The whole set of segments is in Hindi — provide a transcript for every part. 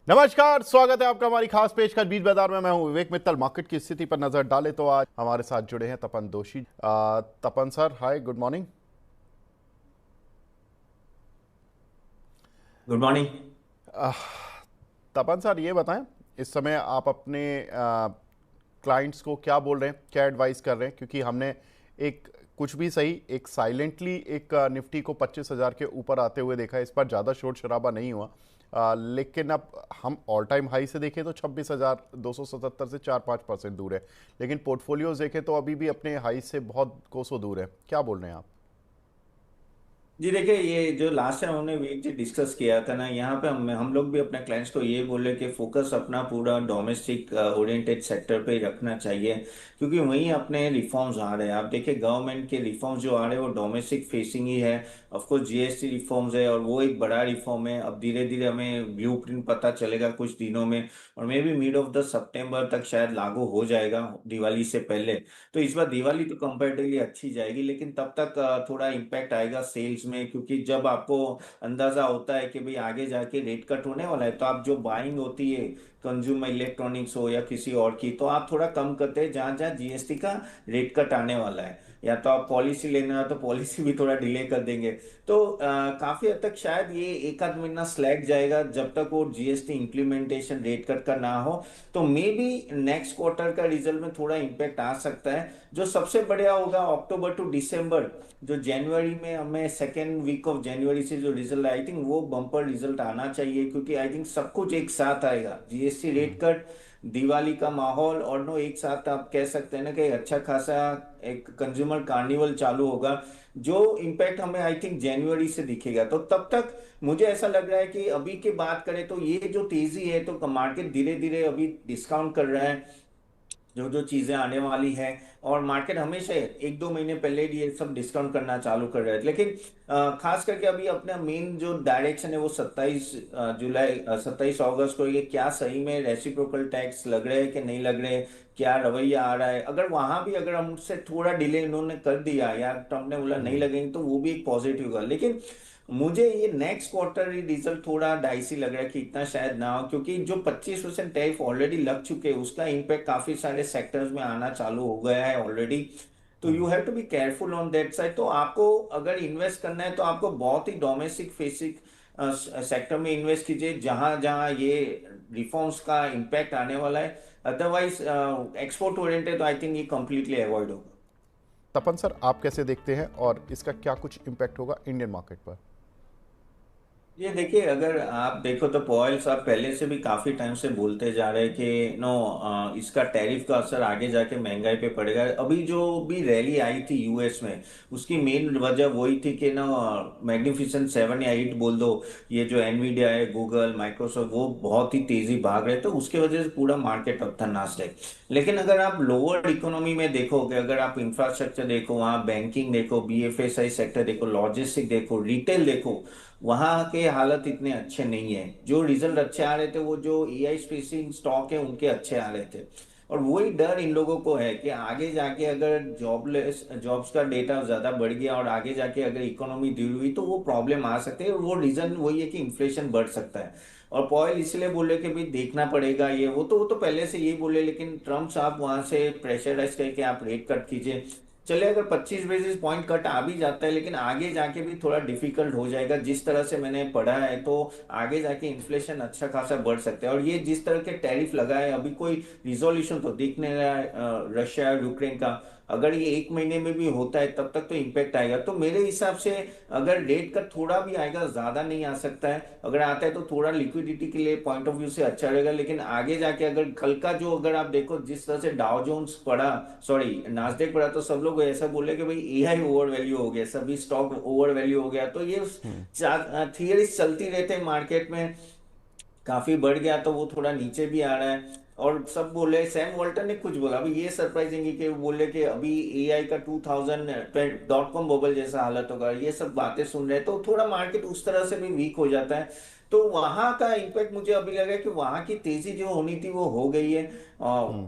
नमस्कार, स्वागत है आपका हमारी खास पेशकश बीच बाजार में। मैं हूं विवेक मित्तल। मार्केट की स्थिति पर नजर डालें तो आज हमारे साथ जुड़े हैं Tapan Doshi. Tapan sir, hi, good morning. Good morning. Tapan sir, ये बताएं, इस समय आप अपने क्लाइंट्स को क्या बोल रहे हैं, क्या एडवाइस कर रहे हैं? क्योंकि हमने एक कुछ भी सही, एक साइलेंटली एक निफ्टी को 25,000 के ऊपर आते हुए देखा है। इस पर ज़्यादा शोर शराबा नहीं हुआ। लेकिन अब हम ऑल टाइम हाई से देखें तो 26,277 से 4-5% दूर है। लेकिन पोर्टफोलियोज देखें तो अभी भी अपने हाई से बहुत कोसों दूर है। क्या बोल रहे हैं आप? जी देखिए, ये जो लास्ट टाइम हमने वीक जी डिस्कस किया था ना, यहाँ पे हम लोग भी अपने क्लाइंट्स को ये बोले कि फोकस अपना पूरा डोमेस्टिक ओरिएंटेड सेक्टर पे ही रखना चाहिए, क्योंकि वहीं अपने रिफॉर्म्स आ रहे हैं। आप देखिए, गवर्नमेंट के रिफॉर्म्स जो आ रहे हैं वो डोमेस्टिक फेसिंग ही है। ऑफ कोर्स जीएसटी रिफॉर्म्स है और वो एक बड़ा रिफॉर्म है। अब धीरे धीरे हमें ब्लूप्रिंट पता चलेगा कुछ दिनों में, और maybe mid of the September तक शायद लागू हो जाएगा, दिवाली से पहले। तो इस बार दिवाली तो कंपैरेटिवली अच्छी जाएगी, लेकिन तब तक थोड़ा इम्पैक्ट आएगा सेल्स में, क्योंकि जब आपको अंदाजा होता है कि भाई आगे जाके रेट कट होने वाला है, तो आप जो बाइंग होती है कंज्यूमर इलेक्ट्रॉनिक्स हो या किसी और की, तो आप थोड़ा कम करते हैं जहां जहां जीएसटी का रेट कट आने वाला है। या तो आप पॉलिसी लेना है तो पॉलिसी भी थोड़ा डिले कर देंगे। तो काफी हद तक शायद ये एक आध महीना स्लैग जाएगा जब तक वो जीएसटी इंप्लीमेंटेशन रेट कट का ना हो। तो मे बी नेक्स्ट क्वार्टर का रिजल्ट में थोड़ा इम्पैक्ट आ सकता है। जो सबसे बढ़िया होगा अक्टूबर टू दिसंबर, जो जनवरी में हमें सेकेंड वीक ऑफ जनवरी से जो रिजल्ट आई थिंक वो बम्पर रिजल्ट आना चाहिए, क्योंकि आई थिंक सब कुछ एक साथ आएगा, जीएसटी रेट कट, दिवाली का माहौल, और नो एक साथ आप कह सकते हैं ना कि अच्छा खासा एक कंज्यूमर कार्निवल चालू होगा, जो इम्पैक्ट हमें आई थिंक जनवरी से दिखेगा। तो तब तक मुझे ऐसा लग रहा है कि अभी की बात करें तो ये जो तेजी है, तो मार्केट धीरे धीरे अभी डिस्काउंट कर रहा है जो जो चीजें आने वाली है। और मार्केट हमेशा एक दो महीने पहले ही ये सब डिस्काउंट करना चालू कर रहे थे, लेकिन खास करके अभी अपना मेन जो डायरेक्शन है वो 27 अगस्त को, ये क्या सही में रेसिप्रोकल टैक्स लग रहे हैं कि नहीं लग रहे, क्या रवैया आ रहा है। अगर वहां भी अगर हमसे थोड़ा डिले इन्होंने कर दिया या ट्रम्प ने बोला नहीं लगेंगे, तो वो भी एक पॉजिटिव होगा। लेकिन मुझे ये नेक्स्ट क्वार्टर रिजल्ट थोड़ा डाइसी लग रहा है कि इतना शायद ना हो, क्योंकि जो 25% टैरिफ ऑलरेडी लग चुके हैं उसका इम्पैक्ट काफी सारे सेक्टर्स में आना चालू हो गया है ऑलरेडी। तो you have to be careful on that side. तो आपको अगर इन्वेस्ट करना है तो आपको बहुत ही डोमेस्टिक फेसिक सेक्टर में इन्वेस्ट कीजिए, जहां जहां ये रिफॉर्म्स का इम्पैक्ट आने वाला है। अदरवाइज एक्सपोर्ट ओरिएंटेड तो आई थिंक ये कंप्लीटली अवॉइड होगा। तपन सर, आप कैसे देखते हैं और इसका क्या कुछ इम्पैक्ट होगा इंडियन मार्केट पर? ये देखिए, अगर आप देखो तो पॉयल साहब पहले से भी काफी टाइम से बोलते जा रहे हैं कि नो, इसका टैरिफ का असर आगे जाके महंगाई पे पड़ेगा। अभी जो भी रैली आई थी यूएस में, उसकी मेन वजह वही थी कि ना, मैग्निफिसेंट सेवन या एट बोल दो, ये जो एनवीडिया है, गूगल, माइक्रोसॉफ्ट, वो बहुत ही तेजी भाग रहे थे, उसके वजह से पूरा मार्केट अप था, नास्डैक। लेकिन अगर आप लोअर इकोनॉमी में देखोगे, अगर आप इंफ्रास्ट्रक्चर देखो, वहाँ बैंकिंग देखो, बीएफएसआई सेक्टर देखो, लॉजिस्टिक देखो, रिटेल देखो, वहां के हालत इतने अच्छे नहीं है। जो रिजल्ट अच्छे आ रहे थे वो जो एआई स्पेसिंग स्टॉक है उनके अच्छे आ रहे थे। और वही डर इन लोगों को है कि आगे जाके अगर जॉब्स का डेटा ज्यादा बढ़ गया और आगे जाके अगर इकोनॉमी धीरे हुई तो वो प्रॉब्लम आ सकते हैं, और वो रीजन वही है कि इन्फ्लेशन बढ़ सकता है। और पॉयल इसलिए बोले कि भाई देखना पड़ेगा, ये वो तो पहले से यही बोले, लेकिन ट्रम्प साहब वहां से प्रेशराइज करके आप रेट कट कीजिए। चले, अगर 25 बेसिस पॉइंट कट आ भी जाता है, लेकिन आगे जाके भी थोड़ा डिफिकल्ट हो जाएगा, जिस तरह से मैंने पढ़ा है तो आगे जाके इन्फ्लेशन अच्छा खासा बढ़ सकता है। और ये जिस तरह के टैरिफ लगाए, अभी कोई रिजोल्यूशन तो दिख नहीं रहा है रशिया और यूक्रेन का। अगर ये एक महीने में भी होता है तब तक तो इम्पेक्ट आएगा। तो मेरे हिसाब से अगर रेट कट थोड़ा भी आएगा, ज्यादा नहीं आ सकता है, अगर आता है तो थोड़ा लिक्विडिटी के लिए पॉइंट ऑफ व्यू से अच्छा रहेगा। लेकिन आगे जाके अगर कल का जो, अगर आप देखो जिस तरह से डाउ जोन्स पड़ा, सॉरी नास्डेक पड़ा, तो सब लोग ऐसा बोले कि भाई एआई ओवर वैल्यू हो गया, सभी स्टॉक ओवर वैल्यू हो गया। तो ये थियरी चलती रहते हैं मार्केट में, काफी बढ़ गया तो वो थोड़ा नीचे भी आ रहा है। और सब बोले, सैम वॉल्टर ने कुछ बोला अभी, ये सरप्राइजिंग है कि वो बोले कि अभी एआई का 2000 .com बबल जैसा हालत होगा। ये सब बातें सुन रहे हैं तो थोड़ा मार्केट उस तरह से भी वीक हो जाता है। तो वहां का इम्पैक्ट मुझे अभी लगा कि वहां की तेजी जो होनी थी वो हो गई है।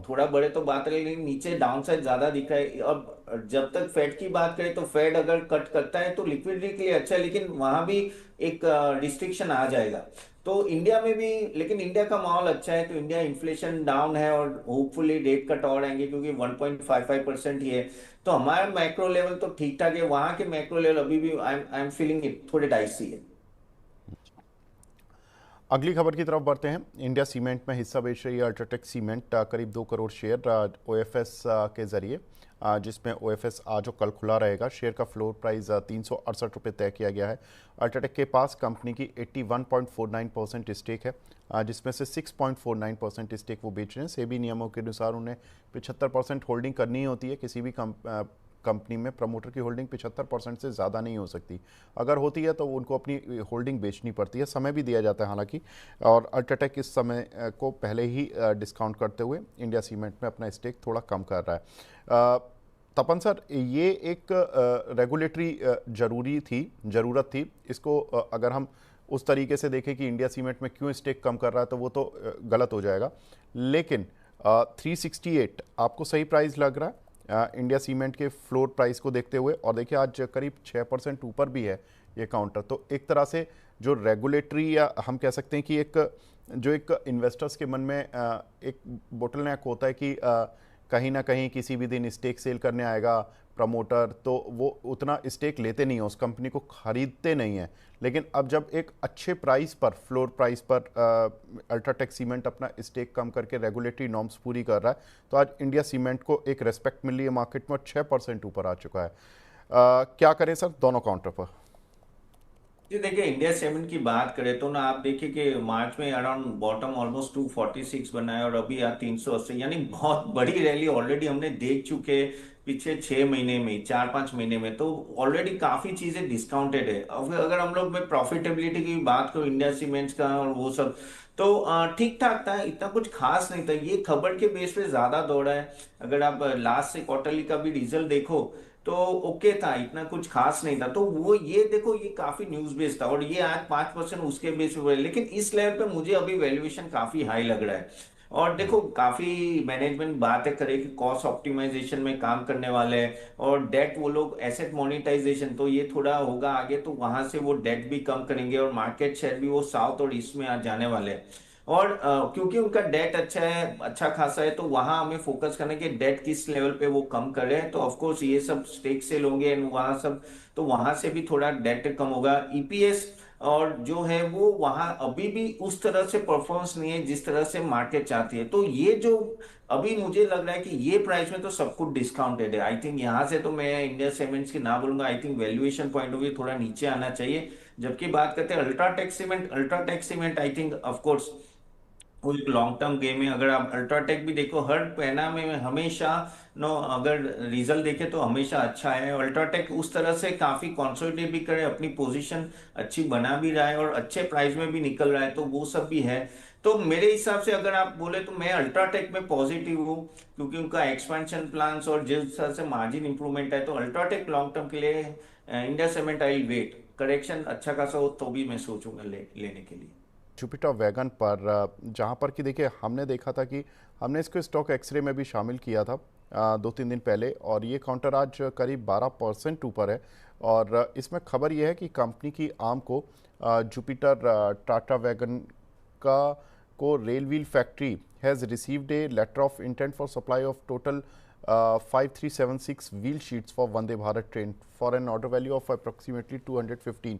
थोड़ा बड़े तो बात रही, लेकिन नीचे डाउन साइड ज्यादा दिख रहा है। अब जब तक फेड की बात करें तो फेड अगर कट करता है तो लिक्विडिटी के लिए अच्छा है, लेकिन वहां भी एक रिस्ट्रिक्शन आ जाएगा। तो इंडिया में भी, लेकिन इंडिया का माहौल अच्छा है, तो इंडिया इन्फ्लेशन डाउन है और होपफुली रेट कट और आएंगे क्योंकि 1.55% ही है। तो हमारा मैक्रो लेवल तो ठीक ठाक है, वहां के मैक्रो लेवल अभी भी आई एम फीलिंग इट थोड़े डाइसी है। अगली खबर की तरफ बढ़ते हैं। इंडिया सीमेंट में हिस्सा बेच रही है अल्ट्राटेक सीमेंट, करीब 2 करोड़ शेयर ओएफएस के जरिए, जिसमें ओएफएस आज और कल खुला रहेगा। शेयर का फ्लोर प्राइस 368 रुपये तय किया गया है। अल्ट्राटेक के पास कंपनी की 81.49% स्टेक है, जिसमें से 6.49% स्टेक वो बेच रहे हैं। सेबी नियमों के अनुसार उन्हें 75% होल्डिंग करनी ही होती है। किसी भी कंपनी में प्रमोटर की होल्डिंग 75% से ज़्यादा नहीं हो सकती। अगर होती है तो उनको अपनी होल्डिंग बेचनी पड़ती है। समय भी दिया जाता है हालांकि। और अल्ट्राटेक इस समय को पहले ही डिस्काउंट करते हुए इंडिया सीमेंट में अपना स्टेक थोड़ा कम कर रहा है। तपन सर, ये एक रेगुलेटरी ज़रूरत थी इसको। अगर हम उस तरीके से देखें कि इंडिया सीमेंट में क्यों स्टेक कम कर रहा है तो वो तो गलत हो जाएगा। लेकिन 368 आपको सही प्राइस लग रहा है इंडिया सीमेंट के फ्लोर प्राइस को देखते हुए? और देखिए आज करीब 6% ऊपर भी है ये काउंटर। तो एक तरह से जो रेगुलेटरी, या हम कह सकते हैं कि एक इन्वेस्टर्स के मन में एक बोटलनेक होता है कि कहीं ना कहीं किसी भी दिन स्टेक सेल करने आएगा प्रमोटर, तो वो उतना स्टेक लेते नहीं है, उस कंपनी को खरीदते नहीं है। लेकिन अब जब एक अच्छे प्राइस पर, फ्लोर प्राइस पर अल्ट्राटेक सीमेंट अपना स्टेक कम करके रेगुलेटरी नॉर्म्स पूरी कर रहा है, तो आज इंडिया सीमेंट को एक रेस्पेक्ट मिल रही है मार्केट में और 6% ऊपर आ चुका है। क्या करें सर दोनों काउंटर पर? जी देखिए, इंडिया सीमेंट की बात करें तो ना आप देखिए कि मार्च में अराउंड बॉटम ऑलमोस्ट 246 बना है और अभी यहाँ 380, यानी बहुत बड़ी रैली ऑलरेडी हमने देख चुके हैं पिछले 6 महीने में, 4-5 महीने में। तो ऑलरेडी काफी चीजें डिस्काउंटेड है। अब अगर हम लोग में प्रॉफिटेबिलिटी की बात करो इंडिया सीमेंट्स का और वो सब, तो ठीक ठाक था, इतना कुछ खास नहीं था। ये खबर के बेस पे ज्यादा दौड़ा है। अगर आप लास्ट से क्वार्टरली का भी रिजल्ट देखो तो ओके था, इतना कुछ खास नहीं था। तो वो ये देखो, ये काफी न्यूज बेस्ड था और ये आज 5% उसके बेस पे बढ़े, लेकिन इस लेवल पे मुझे अभी वैल्यूएशन काफी हाई लग रहा है। और देखो काफी मैनेजमेंट बातें करे कि कॉस्ट ऑप्टिमाइजेशन में काम करने वाले हैं और डेट वो लोग एसेट मोनेटाइजेशन, तो ये थोड़ा होगा आगे, तो वहां से वो डेट भी कम करेंगे और मार्केट शेयर भी वो साउथ और ईस्ट में आ जाने वाले हैं। और क्योंकि उनका डेट अच्छा है, अच्छा खासा है, तो वहां हमें फोकस करना है कि डेट किस लेवल पे वो कम कर रहे हैं। तो ऑफ कोर्स ये सब स्टेक सेल होंगे एंड वहां सब, तो वहां से भी थोड़ा डेट कम होगा। ईपीएस और जो है वो वहां अभी भी उस तरह से परफॉर्मेंस नहीं है जिस तरह से मार्केट चाहती है। तो ये जो अभी मुझे लग रहा है कि ये प्राइस में तो सब कुछ डिस्काउंटेड है। आई थिंक यहाँ से तो मैं इंडिया सीमेंट्स की ना बोलूंगा, I think valuation point of view थोड़ा नीचे आना चाहिए। जबकि बात करते हैं UltraTech cement I think of course वो एक लॉन्ग टर्म गेम है। अगर आप अल्ट्राटेक भी देखो, हर पहना में हमेशा नो, अगर रिजल्ट देखे तो हमेशा अच्छा है। अल्ट्राटेक उस तरह से काफी कंसोलिडेट भी करे, अपनी पोजीशन अच्छी बना भी रहा है और अच्छे प्राइस में भी निकल रहा है, तो वो सब भी है। तो मेरे हिसाब से अगर आप बोले तो मैं अल्ट्राटेक में पॉजिटिव हूँ, क्योंकि उनका एक्सपेंशन प्लान्स और जिस तरह से मार्जिन इंप्रूवमेंट है, तो अल्ट्राटेक लॉन्ग टर्म के लिए। India cement I wait, correction अच्छा खासा हो तो भी मैं सोचूंगा लेने के लिए। जुपिटर वैगन पर, जहाँ पर कि देखिए हमने देखा था कि हमने इसको स्टॉक एक्सरे में भी शामिल किया था 2-3 दिन पहले, और ये काउंटर आज करीब 12% ऊपर है। और इसमें खबर ये है कि कंपनी की आर्म को जुपिटर टाटा वैगन का को rail wheel factory has received a letter of intent for supply of total 5376 wheel sets for Vande Bharat train for an order value of approximately 215।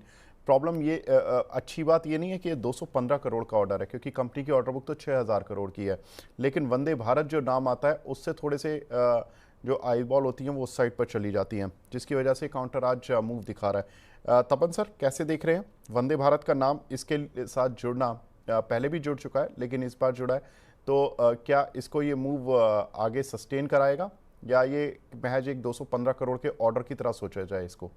Problem ये, अच्छी बात ये नहीं है कि ये 215 करोड़ का ऑर्डर है, क्योंकि कंपनी की ऑर्डर बुक तो 6000 करोड़ की है। लेकिन वंदे भारत जो नाम आता है उससे थोड़े से जो आई बॉल होती हैं वो उस साइड पर चली जाती हैं, जिसकी वजह से काउंटर आज मूव दिखा रहा है। तपन सर कैसे देख रहे हैं वंदे भारत का नाम इसके साथ जुड़ना? पहले भी जुड़ चुका है लेकिन इस बार जुड़ा है, तो क्या इसको ये मूव आगे सस्टेन कराएगा, या ये महज एक 215 करोड़ के ऑर्डर की तरह सोचा जाए इसको?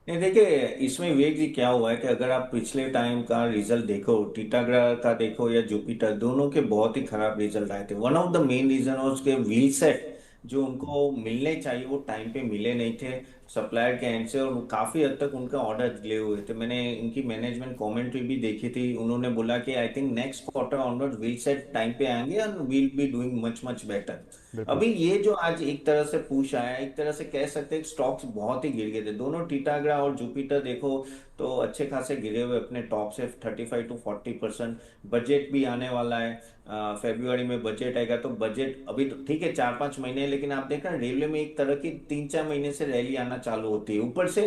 नहीं देखिए, इसमें विवेक जी क्या हुआ है कि अगर आप पिछले टाइम का रिजल्ट देखो, टीटागढ़ का देखो या जुपिटर, दोनों के बहुत ही खराब रिजल्ट आए थे। One of the main reason उसके व्हील सेट जो उनको मिलने चाहिए वो टाइम पे मिले नहीं थे। सप्लायर के एंड से, और काफी हद तक उनका ऑर्डर डिले हुए थे। मैंने इनकी मैनेजमेंट कमेंट्री भी देखी थी, उन्होंने बोला कि I think next quarter onward will set time पे आएंगे and will be doing much much better. बिल्कुल। अभी ये जो आज एक तरह से पुश आया, एक तरह से कह सकते हैं स्टॉक्स बहुत ही गिर गए थे, दोनों टिटागरा और जुपिटर देखो तो अच्छे खासे गिरे हुए अपने टॉप से 35 to 40%। बजट भी आने वाला है, फेब्रुआरी में बजट आएगा, तो बजट अभी तो ठीक है 4-5 महीने, लेकिन आप देख रहे हैं रेलवे में एक तरह की 3-4 महीने से रैली आना चालू होती है। ऊपर से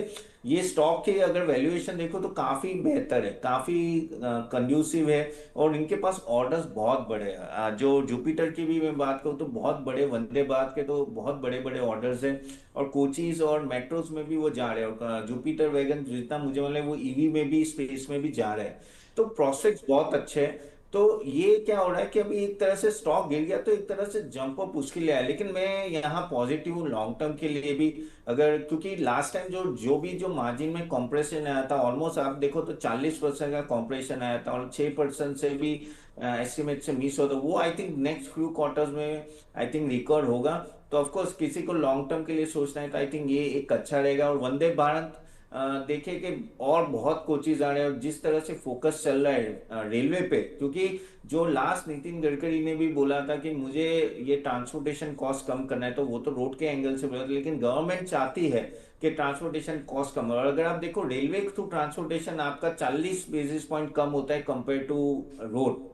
ये स्टॉक की अगर वैल्यूएशन देखो तो काफी बेहतर है, काफी कंड्यूसिव है, और इनके पास ऑर्डर्स बहुत बड़े हैं। जो जुपिटर की भी मैं बात करूँ तो बहुत बड़े, वंदे भारत के तो बहुत बड़े बड़े ऑर्डर्स हैं, और कोचीज और मेट्रोस में भी वो जा रहे हैं, और जुपिटर वैगन जितना मुझे मतलब वो ईवी में भी, स्पेस में भी जा रहे हैं। तो प्रोस्पेक्ट्स बहुत अच्छे हैं। तो ये क्या हो रहा है कि अभी एक तरह से स्टॉक गिर गया तो एक तरह से जंप अप उसके लिए आया, लेकिन मैं यहाँ पॉजिटिव हूँ लॉन्ग टर्म के लिए भी। अगर क्योंकि लास्ट टाइम जो मार्जिन में कॉम्प्रेशन आया था, ऑलमोस्ट आप देखो तो 40% का कॉम्प्रेशन आया था, और 6% से भी एस्टिमेट से मिस हो, तो वो I think next few quarters में आई थिंक रिकवर होगा। तो ऑफकोर्स किसी को लॉन्ग टर्म के लिए सोचना है तो आई थिंक ये एक अच्छा रहेगा। और वंदे भारत देखिए कि और बहुत कोचेज आ रहे हैं, और जिस तरह से फोकस चल रहा है रेलवे पे, क्योंकि जो लास्ट नितिन गडकरी ने भी बोला था कि मुझे ये ट्रांसपोर्टेशन कॉस्ट कम करना है, तो वो तो रोड के एंगल से बोला था, लेकिन गवर्नमेंट चाहती है कि ट्रांसपोर्टेशन कॉस्ट कम हो। और अगर आप देखो रेलवे थ्रू ट्रांसपोर्टेशन आपका 40 बेसिस पॉइंट कम होता है कंपेयर टू रोड,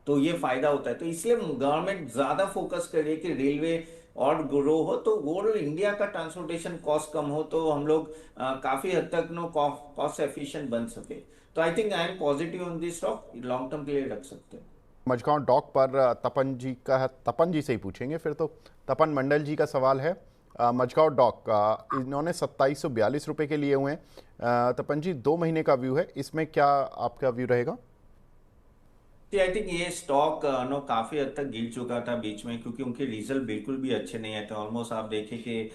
तो ये फायदा होता है। तो इसलिए गवर्नमेंट ज्यादा फोकस कर रही है कि रेलवे और ग्रो हो, तो ओवरऑल इंडिया का ट्रांसपोर्टेशन कॉस्ट कम हो, तो हम लोग काफी हद तक नो कॉस्ट एफिशिएंट बन सके। तो I think I am positive on this stock, long term के लिए रख सकते हैं। मझगांव डॉक पर तपन जी का है, तपन जी से ही पूछेंगे फिर तो। तपन मंडल जी का सवाल है मझगांव डॉक का, इन्होंने 2742 रुपये के लिए हुए हैं। तपन जी 2 महीने का व्यू है, इसमें क्या आपका व्यू रहेगा? जी आई थिंक ये स्टॉक नो काफी हद तक गिर चुका था बीच में, क्योंकि उनके रिजल्ट बिल्कुल भी अच्छे नहीं आए थे। ऑलमोस्ट आप देखें कि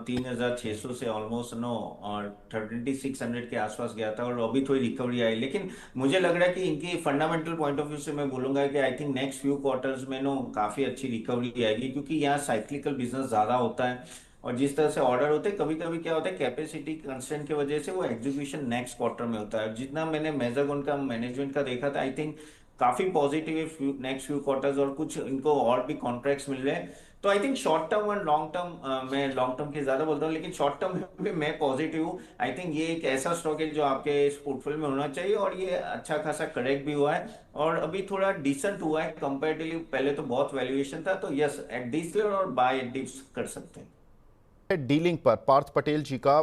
3600 से ऑलमोस्ट नो और 3600 के आसपास गया था, और अभी थोड़ी रिकवरी आई। लेकिन मुझे लग रहा है कि इनकी फंडामेंटल पॉइंट ऑफ व्यू से मैं बोलूंगा कि I think next few quarters में नो काफी अच्छी रिकवरी आएगी, क्योंकि यहाँ साइक्लिकल बिजनेस ज्यादा होता है, और जिस तरह से ऑर्डर होते हैं कभी कभी क्या होता है कैपेसिटी कंस्ट्रेंट की वजह से वो एग्जीक्यूशन नेक्स्ट क्वार्टर में होता है। जितना मैंने मेजागोन का मैनेजमेंट का देखा था, आई थिंक काफी पॉजिटिव है नेक्स्ट फ्यू क्वार्टर्स, और कुछ इनको और भी कॉन्ट्रैक्ट्स मिल रहे हैं। तो आई थिंक शॉर्ट टर्म और लॉन्ग टर्म, मैं लॉन्ग टर्म की ज्यादा बोलता हूँ, लेकिन शॉर्ट टर्म में मैं पॉजिटिव हूँ। आई थिंक ये एक ऐसा स्टॉक है जो आपके इस पोर्टफोलियो में होना चाहिए, और ये अच्छा खासा करेक्ट भी हुआ है, और अभी थोड़ा डिसेंट हुआ है कंपेरेटिवली। पहले तो बहुत वैल्यूएशन था, तो यस एट दिस लेवल और बाय डिप्स कर सकते हैं। डीलिंग पर पार्थ पटेल जी का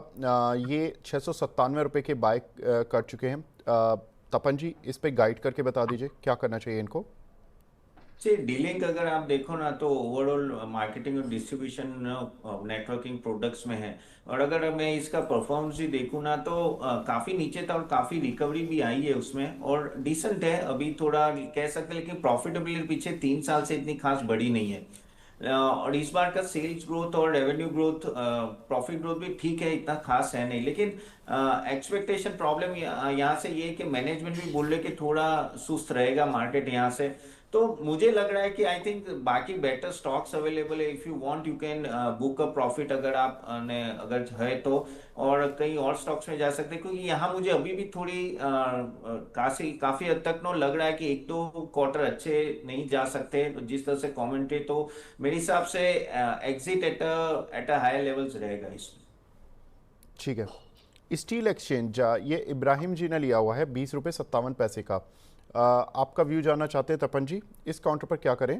ये 697 रुपये के बाय कर चुके हैं। तपन जी इस पे गाइड करके बता दीजिए क्या करना चाहिए इनको। जी डीलिंग अगर आप देखो ना तो ओवरऑल मार्केटिंग और डिस्ट्रीब्यूशन नेटवर्किंग प्रोडक्ट्स में है, और अगर मैं इसका परफॉर्मेंस भी देखूँ ना तो काफी नीचे था और काफी रिकवरी भी आई है उसमें, और डिसेंट है अभी थोड़ा कह सकते हैं, लेकिन प्रॉफिटेबिलिटी पीछे 3 साल से इतनी खास बड़ी नहीं है। और इस बार का सेल्स ग्रोथ और रेवेन्यू ग्रोथ, प्रॉफिट ग्रोथ भी ठीक है, इतना खास है नहीं, लेकिन एक्सपेक्टेशन प्रॉब्लम यहाँ से ये है कि मैनेजमेंट भी बोल रहे कि थोड़ा सुस्त रहेगा मार्केट यहाँ से। तो मुझे लग रहा है कि आई थिंक बाकी बेटर स्टॉक्स अवेलेबल है, if you want you can book a profit अगर आप ने अगर है तो, और कहीं और स्टॉक्स में जा सकते हैं, क्योंकि यहाँ मुझे अभी भी थोड़ी काफी काफी हद तक नो लग रहा है कि एक दो क्वार्टर अच्छे नहीं जा सकते, तो जिस तरह से कमेंट्री, तो मेरे हिसाब से exit at a higher levels रहेगा इसमें। ठीक है। स्टील एक्सचेंज ये इब्राहिम जी ने लिया हुआ है 20 रुपये 57 पैसे का। आपका व्यू जानना चाहते हैं तपन जी, इस काउंटर पर क्या करें?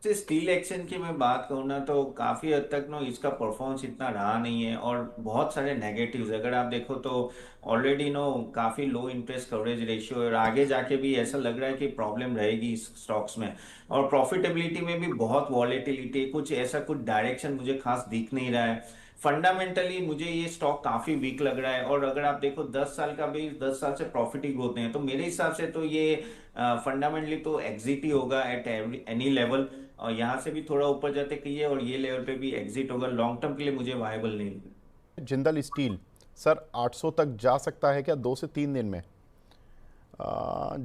से स्टील एक्शन की मैं बात करूँ ना तो काफी हद तक नो इसका परफॉर्मेंस इतना रहा नहीं है, और बहुत सारे नेगेटिव्स अगर आप देखो तो ऑलरेडी नो काफी लो इंटरेस्ट कवरेज रेशियो है, और आगे जाके भी ऐसा लग रहा है कि प्रॉब्लम रहेगी इस स्टॉक्स में, और प्रॉफिटेबिलिटी में भी बहुत वॉलेटिलिटी, कुछ ऐसा कुछ डायरेक्शन मुझे खास दिख नहीं रहा है। फंडामेंटली मुझे ये स्टॉक काफी वीक लग रहा है, और अगर आप देखो 10 साल का भी, 10 साल से प्रॉफिट ही ग्रोथ नहीं है, तो मेरे हिसाब से तो ये फंडामेंटली तो एग्जिट ही होगा एट एनी लेवल, और यहाँ से भी थोड़ा ऊपर जाते कहिए और ये लेवल पे भी एग्जिट होगा, लॉन्ग टर्म के लिए मुझे वायबल नहीं है। जिंदल स्टील सर 800 तक जा सकता है क्या 2 से 3 दिन में?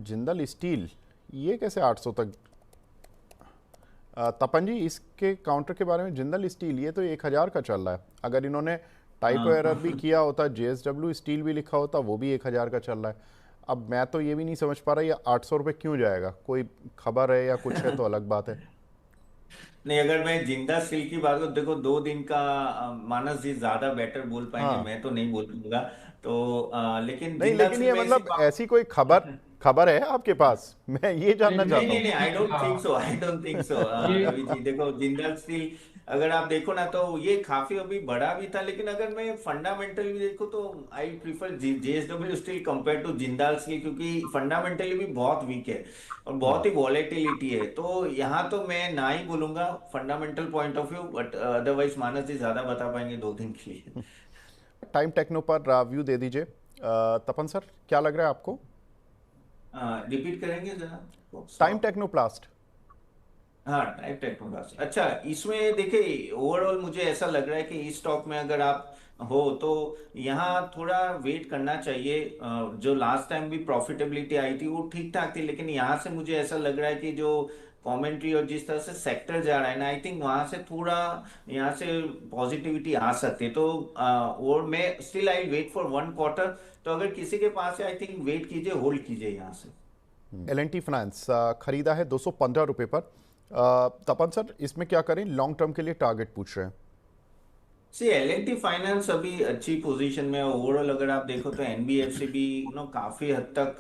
जिंदल स्टील ये कैसे 800 तक? तपन जी, इसके काउंटर के बारे में, जिंदल स्टील ये तो 1,000 का चल रहा है। अगर इन्होंने टाइपो एरर भी हाँ। किया होता, जेएसडब्ल्यू स्टील भी लिखा होता, वो भी 1,000 का चल रहा है। अब मैं तो ये भी नहीं समझ पा रहा ये 800 रुपये क्यों जाएगा। कोई खबर है या कुछ है तो अलग बात है। नहीं, अगर मैं जिंदा स्टील की बात करूं, देखो 2 दिन का मानस जी ज्यादा बेटर बोल पाएंगे, हाँ, मैं तो नहीं बोल पाऊंगा। तो लेकिन नहीं जिंदा लेकिन स्टील ये में ऐसी मतलब ऐसी कोई खबर बात खबर है आपके पास, मैं ये जानना नहीं चाहता नहीं हूँ। नहीं, आई डोंट थिंक सो, हाँ आई डोंट थिंक सो। ये रवि जी देखो, जिंदल स्टील अगर आप देखो ना तो ये काफी अभी बड़ा भी था, लेकिन अगर मैं फंडामेंटली भी देखो तो I prefer JSW steel compare to Jindal steel, क्योंकि फंडामेंटली भी बहुत वीक है और बहुत ही वॉलेटिलिटी है। तो यहाँ तो मैं ना ही बोलूंगा fundamental point of view, but otherwise Manas ji ज्यादा बता पाएंगे 2 दिन के लिए। टाइम टेक्नो पर व्यू दे दीजिए। तपन सर, क्या लग रहा है आपको? रिपीट करेंगे जरा? टाइम टेक्नोप्लास्ट। हाँ, टाइप टेक्नोलॉजी। अच्छा, इसमें देखिए ओवरऑल मुझे ऐसा लग रहा है कि इस स्टॉक में अगर आप हो तो यहाँ थोड़ा वेट करना चाहिए। जो लास्ट टाइम भी प्रॉफिटेबिलिटी आई थी वो ठीक ठाक थी, लेकिन यहाँ से मुझे ऐसा लग रहा है कि जो कमेंट्री और जिस तरह से सेक्टर जा रहा है ना, आई थिंक वहां से थोड़ा यहाँ से पॉजिटिविटी आ सकती है। तो और मैं still I wait for 1 quarter. तो अगर किसी के पास है, आई थिंक वेट कीजिए, होल्ड कीजिए यहाँ से। L&T फाइनेंस खरीदा है 215 रुपये पर। तपन सर, इसमें क्या करें? लॉन्ग टर्म के लिए टारगेट पूछ रहे हैं। सी एल फाइनेंस अभी अच्छी पोजीशन में है। ओवरऑल अगर आप देखो तो एनबीएफसी भी काफी हद तक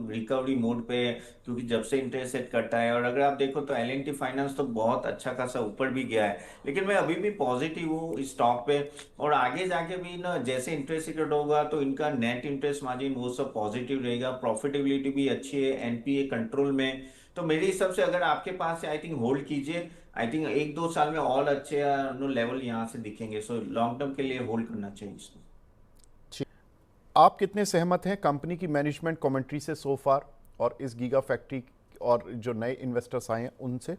रिकवरी मोड पे है, क्योंकि जब से इंटरेस्ट रेट कटा है। और अगर आप देखो तो एल फाइनेंस तो बहुत अच्छा खासा ऊपर भी गया है, लेकिन मैं अभी भी पॉजिटिव हूँ इस स्टॉक पे। और आगे जाके भी ना, जैसे इंटरेस्ट रेट कट होगा तो इनका नेट इंटरेस्ट मार्जिन वो सब पॉजिटिव रहेगा, प्रॉफिटेबिलिटी भी अच्छी है, एनपीए कंट्रोल में। तो मेरे हिसाब से अगर आपके पास है, आई थिंक होल्ड कीजिए। आई थिंक 1-2 साल में और अच्छे लेवल यहाँ से दिखेंगे। सो लॉन्ग टर्म के लिए होल्ड करना चाहिए इसको। ठीक। आप कितने सहमत हैं कंपनी की मैनेजमेंट कमेंट्री से सो फार, और इस गीगा फैक्ट्री और जो नए इन्वेस्टर्स आए हैं उनसे?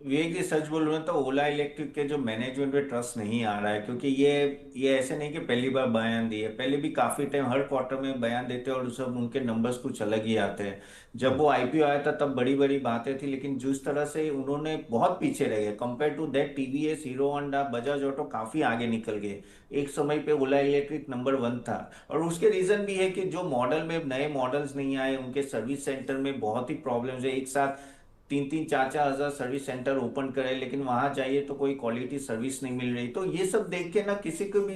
विवेक जी, सच बोल रहे हैं तो ओला इलेक्ट्रिक के जो मैनेजमेंट पे ट्रस्ट नहीं आ रहा है, क्योंकि ये ऐसे नहीं कि पहली बार बयान दिए, पहले भी काफी टाइम हर क्वार्टर में बयान देते हैं और सब उनके नंबर्स कुछ अलग ही आते हैं। जब वो आईपीओ आया था तब बड़ी बड़ी बातें थी, लेकिन जिस तरह से उन्होंने बहुत पीछे रह गए compare to that, TVS, Hero Honda, Bajaj auto काफी आगे निकल गए। एक समय पे ओला इलेक्ट्रिक नंबर 1 था। और उसके रीजन भी है कि जो मॉडल में नए मॉडल्स नहीं आए, उनके सर्विस सेंटर में बहुत ही प्रॉब्लम्स है। एक साथ 3-4 हजार सर्विस सेंटर ओपन करे, लेकिन वहां जाइए तो कोई क्वालिटी सर्विस नहीं मिल रही। तो ये सब देख के ना किसी को भी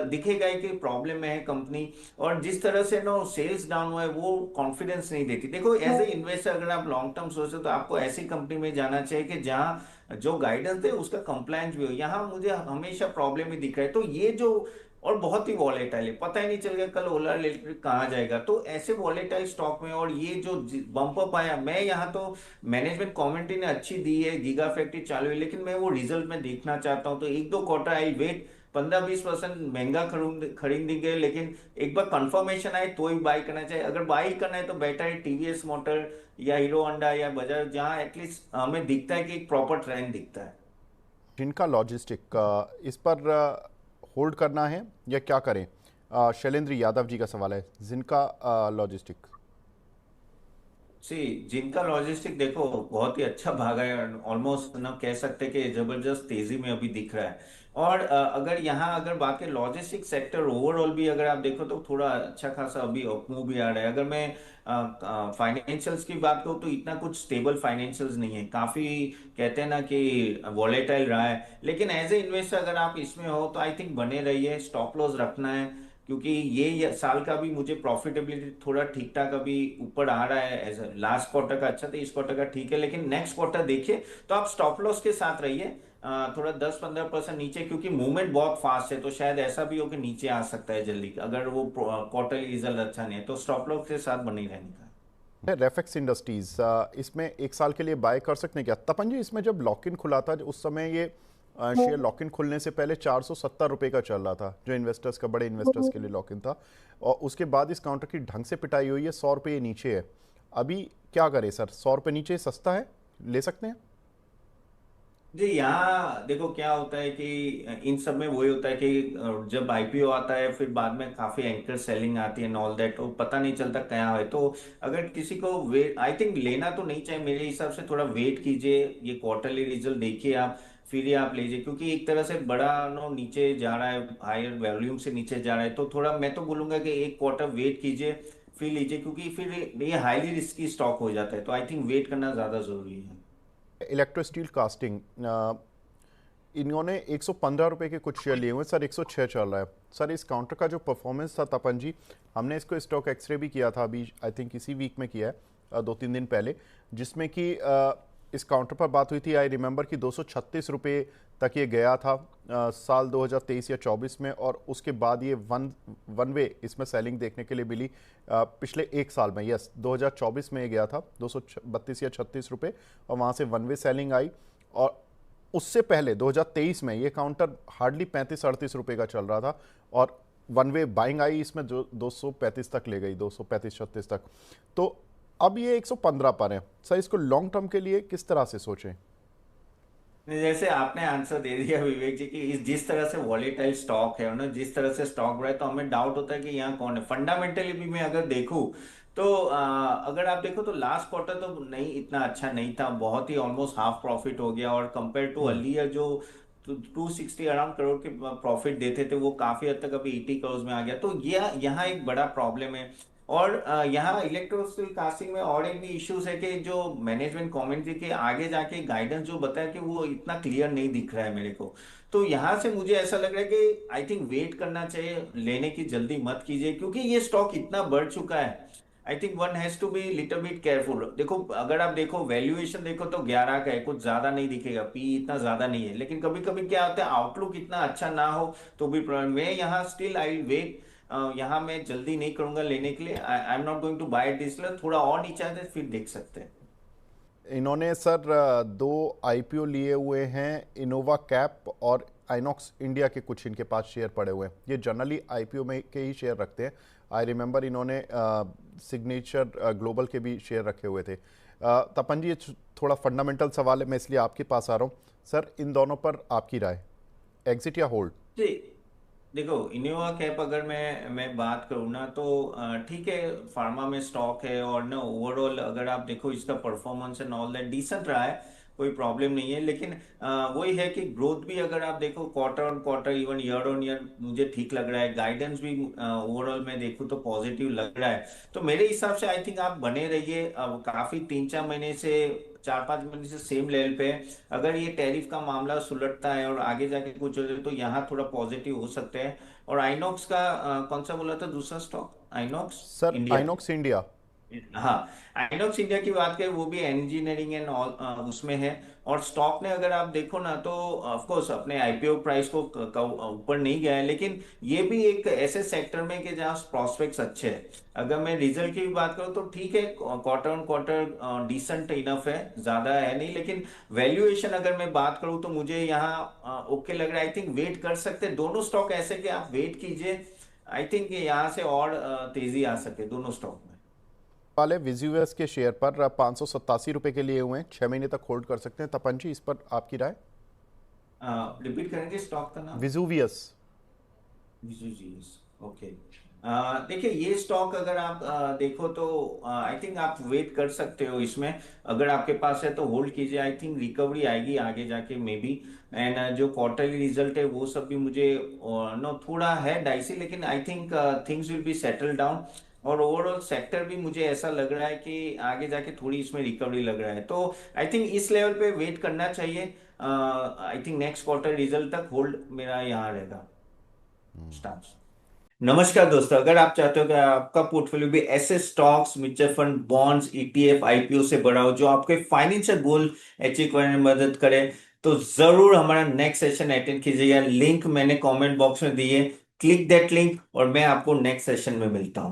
दिखेगा ही कि प्रॉब्लम में है कंपनी। और जिस तरह से सेल्स डाउन हुआ है, वो कॉन्फिडेंस नहीं देती। देखो एज ए इन्वेस्टर अगर आप लॉन्ग टर्म सोचते तो आपको ऐसी कंपनी में जाना चाहिए कि जहां जो गाइडेंस दे उसका कंप्लायंस भी हो। यहाँ मुझे हमेशा प्रॉब्लम ही दिख रहा है। तो ये जो, और बहुत ही वॉलेटाइल है, पता ही नहीं चल गया कल ओला इलेक्ट्रिक कहाँ जाएगा। तो ऐसे वॉलेटाइल स्टॉक में, और ये जो बम्प अप आया, मैं यहाँ तो मैनेजमेंट कमेंट्री ने अच्छी दी है, गीगा फैक्ट्री चालू है, लेकिन मैं वो रिजल्ट में देखना चाहता हूँ। तो 1-2 क्वार्टर आई वेट। 15-20% महंगा खरीदेंगे, लेकिन एक बार कंफर्मेशन आए तो ही बाई करना चाहिए। अगर बाई करना है तो बेटर है टीवीएस मोटर या हीरो होंडा या बजाज, जहाँ एटलीस्ट हमें दिखता है कि एक प्रॉपर ट्रेंड दिखता है। जिनका लॉजिस्टिक, इस पर होल्ड करना है या क्या करें? शैलेंद्र यादव जी का सवाल है, जिनका लॉजिस्टिक। सी जिनका लॉजिस्टिक देखो बहुत ही अच्छा भागा है, ऑलमोस्ट ना कह सकते हैं कि जबरदस्त तेजी में अभी दिख रहा है। और अगर यहाँ अगर बात करें लॉजिस्टिक सेक्टर ओवरऑल भी अगर आप देखो तो थोड़ा अच्छा खासा अभी अपमूव भी आ रहा है। अगर मैं फाइनेंशियल्स की बात करूँ तो इतना कुछ स्टेबल फाइनेंशियल्स नहीं है, काफी कहते हैं ना कि वॉलेटाइल रहा है। लेकिन एज ए इन्वेस्टर अगर आप इसमें हो तो आई थिंक बने रहिए, स्टॉप लॉस रखना है। क्योंकि ये साल का भी मुझे प्रॉफिटेबिलिटी थोड़ा ठीक ठाक अभी ऊपर आ रहा है। एज लास्ट क्वार्टर का अच्छा था, इस क्वार्टर का ठीक है, लेकिन नेक्स्ट क्वार्टर देखिए तो आप स्टॉप लॉस के साथ रहिए। थोड़ा 10-15% नीचे, क्योंकि मूवमेंट बहुत फास्ट है। तो शायद ऐसा भी हो कि नीचे आ सकता है जल्दी, अगर वो क्वार्टरली रिजल्ट अच्छा नहीं है। तो स्टॉप लॉस के साथ बने रहने का। रेफेक्स इंडस्ट्रीज, इसमें 1 साल के लिए बाय कर सकते हैं क्या? तपन जी, इसमें जब लॉक इन खुला था उस समय ये शेयर लॉक इन खुलने से पहले 470 रुपये का चल रहा था, जो इन्वेस्टर्स का, बड़े इन्वेस्टर्स के लिए लॉक इन था। और उसके बाद इस काउंटर की ढंग से पिटाई हुई है, 100 रुपये नीचे है। अभी क्या करें सर? 100 रुपये नीचे सस्ता है, ले सकते हैं? जी, यहाँ देखो क्या होता है कि इन सब में वही होता है कि जब आईपीओ आता है फिर बाद में काफी एंकर सेलिंग आती है एंड ऑल दैट, तो पता नहीं चलता क्या है। तो अगर किसी को वेट, आई थिंक लेना तो नहीं चाहिए मेरे हिसाब से, थोड़ा वेट कीजिए, ये क्वार्टरली रिजल्ट देखिए आप, फिर ये आप लीजिए, क्योंकि एक तरह से बड़ा नो नीचे जा रहा है, हायर वॉल्यूम से नीचे जा रहा है, तो थोड़ा मैं तो बोलूंगा कि एक क्वार्टर वेट कीजिए फिर लीजिए, क्योंकि फिर ये हाईली रिस्की स्टॉक हो जाता है, तो आई थिंक वेट करना ज्यादा जरूरी है। इलेक्ट्रो स्टील कास्टिंग, इन्होंने 115 रुपए के कुछ शेयर लिए हुए हैं सर, 106 चल रहा है सर। इस काउंटर का जो परफॉर्मेंस था तपन जी, हमने इसको स्टॉक एक्सरे भी किया था अभी, आई थिंक इसी वीक में किया है, 2-3 दिन पहले, जिसमें कि इस काउंटर पर बात हुई थी। आई रिमेंबर कि 236 रुपये तक ये गया था साल 2023 या 24 में, और उसके बाद ये वन वे इसमें सेलिंग देखने के लिए मिली पिछले एक साल में। यस, 2024 में ये गया था 232 या 36 रुपये, और वहाँ से वन वे सेलिंग आई। और उससे पहले 2023 में ये काउंटर हार्डली 35-38 रुपये का चल रहा था, और वन वे बाइंग आई इसमें जो 235 तक ले गई, 235-36 तक। तो अब ये 115 पर है सर, इसको लॉन्ग टर्म के लिए किस तरह से सोचें? जैसे आपने आंसर दे दिया विवेक जी, कि इस जिस तरह से वॉलेटाइल स्टॉक है और ना जिस तरह से स्टॉक बढ़ा है, तो हमें डाउट होता है कि यहाँ कौन है। फंडामेंटली भी मैं अगर देखूं तो अगर आप देखो तो लास्ट क्वार्टर तो नहीं, इतना अच्छा नहीं था, बहुत ही ऑलमोस्ट हाफ प्रॉफिट हो गया, और कंपेयर टू अर्लियर जो 260 अराउंड करोड़ के प्रॉफिट देते थे, वो काफी हद तक अभी 80 करोड़ में आ गया, तो ये यहाँ एक बड़ा प्रॉब्लम है। और यहाँ इलेक्ट्रोस्टिल कास्टिंग में और एक भी इश्यूज है कि जो मैनेजमेंट कमेंट्री के आगे जाके गाइडेंस जो बताया कि वो इतना क्लियर नहीं दिख रहा है मेरे को। तो यहाँ से मुझे ऐसा लग रहा है कि आई थिंक वेट करना चाहिए, लेने की जल्दी मत कीजिए, क्योंकि ये स्टॉक इतना बढ़ चुका है। I think one has to be little bit careful. देखो अगर आप देखो वैल्यूएशन देखो तो 11 का है, कुछ ज्यादा नहीं दिखेगा, पी इतना ज्यादा नहीं है, लेकिन कभी कभी क्या होता है आउटलुक इतना अच्छा ना हो तो भी प्रॉब्लम। मैं यहाँ स्टिल आई वेट, यहाँ मैं जल्दी नहीं करूंगा लेने के लिए, I am not going to buy this, थोड़ा और नीचे आते फिर देख सकते हैं। इन्होंने सर दो आईपीओ लिए हुए हैं, इनोवा कैप और आइनॉक्स इंडिया के कुछ इनके पास शेयर पड़े हुए हैं। ये जनरली आईपीओ में के ही शेयर रखते हैं। आई रिमेंबर इन्होंने सिग्नेचर ग्लोबल के भी शेयर रखे हुए थे। तपन जी, ये थोड़ा फंडामेंटल सवाल है, मैं इसलिए आपके पास आ रहा हूँ सर। इन दोनों पर आपकी राय, एग्जिट या होल्ड? जी, देखो इनोवा कैप अगर मैं बात करूँ ना तो ठीक है, फार्मा में स्टॉक है, और ना ओवरऑल अगर आप देखो इसका performance and all that decent रहा है, कोई प्रॉब्लम नहीं है, लेकिन वही है कि ग्रोथ भी अगर आप देखो quarter on quarter even year on year मुझे ठीक लग रहा है, गाइडेंस भी ओवरऑल में देखूँ तो पॉजिटिव लग रहा है। तो मेरे हिसाब से आई थिंक आप बने रहिए, अब काफी 3-4 महीने से 4-5 महीने से सेम लेवल पे है। अगर ये टैरिफ का मामला सुलझता है और आगे जाके कुछ हो जाए तो यहाँ थोड़ा पॉजिटिव हो सकते हैं। और आइनॉक्स का कौन सा बोला था दूसरा stock, INOX sir India. INOX India. हाँ, आइनॉक्स इंडिया की बात करें वो भी इंजीनियरिंग एंड ऑल उसमें है। और स्टॉक ने अगर आप देखो ना तो ऑफ कोर्स अपने आईपीओ प्राइस को ऊपर नहीं गया है, लेकिन ये भी एक ऐसे सेक्टर में कि जहाँ प्रोस्पेक्ट्स अच्छे हैं। अगर मैं रिजल्ट की भी बात करूँ तो ठीक है, quarter on quarter decent enough है, ज्यादा है नहीं, लेकिन वैल्यूएशन अगर मैं बात करूँ तो मुझे यहाँ ओके लग रहा है। आई थिंक वेट कर सकते हैं दोनों स्टॉक, ऐसे कि आप वेट कीजिए, आई थिंक यहाँ से और तेजी आ सके दोनों स्टॉक में। वाले विजुअस के शेयर पर 587 रुपये के लिए हुए हैं, 6 महीने तक होल्ड कर सकते हैं। तपन जी, इस पर आपकी राय? रिपीट करेंगे स्टॉक का नाम? विजुवियस। GGS, okay. देखिए ये स्टॉक अगर आप देखो तो आई थिंक आप वेट कर सकते हो इसमें, अगर आपके पास है तो होल्ड कीजिए, आई थिंक रिकवरी आएगी आगे जाके मे बी। एंड जो क्वार्टरली रिजल्ट है वो सब भी मुझे नो थोड़ा है डाइसी, लेकिन I think things will be settle down. और ओवरऑल सेक्टर भी मुझे ऐसा लग रहा है कि आगे जाके थोड़ी इसमें रिकवरी लग रहा है, तो आई थिंक इस लेवल पे वेट करना चाहिए। I think next quarter result तक होल्ड मेरा यहाँ रहेगा स्टांस। नमस्कार दोस्तों, अगर आप चाहते हो कि आपका पोर्टफोलियो भी ऐसे stocks, mutual fund, bonds, ETF, IPO से बड़ा हो जो आपके फाइनेंशियल गोल अचीव करने में मदद करे, तो जरूर हमारा नेक्स्ट सेशन अटेंड कीजिएगा। लिंक मैंने कमेंट बॉक्स में दी है, क्लिक दैट लिंक और मैं आपको नेक्स्ट सेशन में मिलता हूं।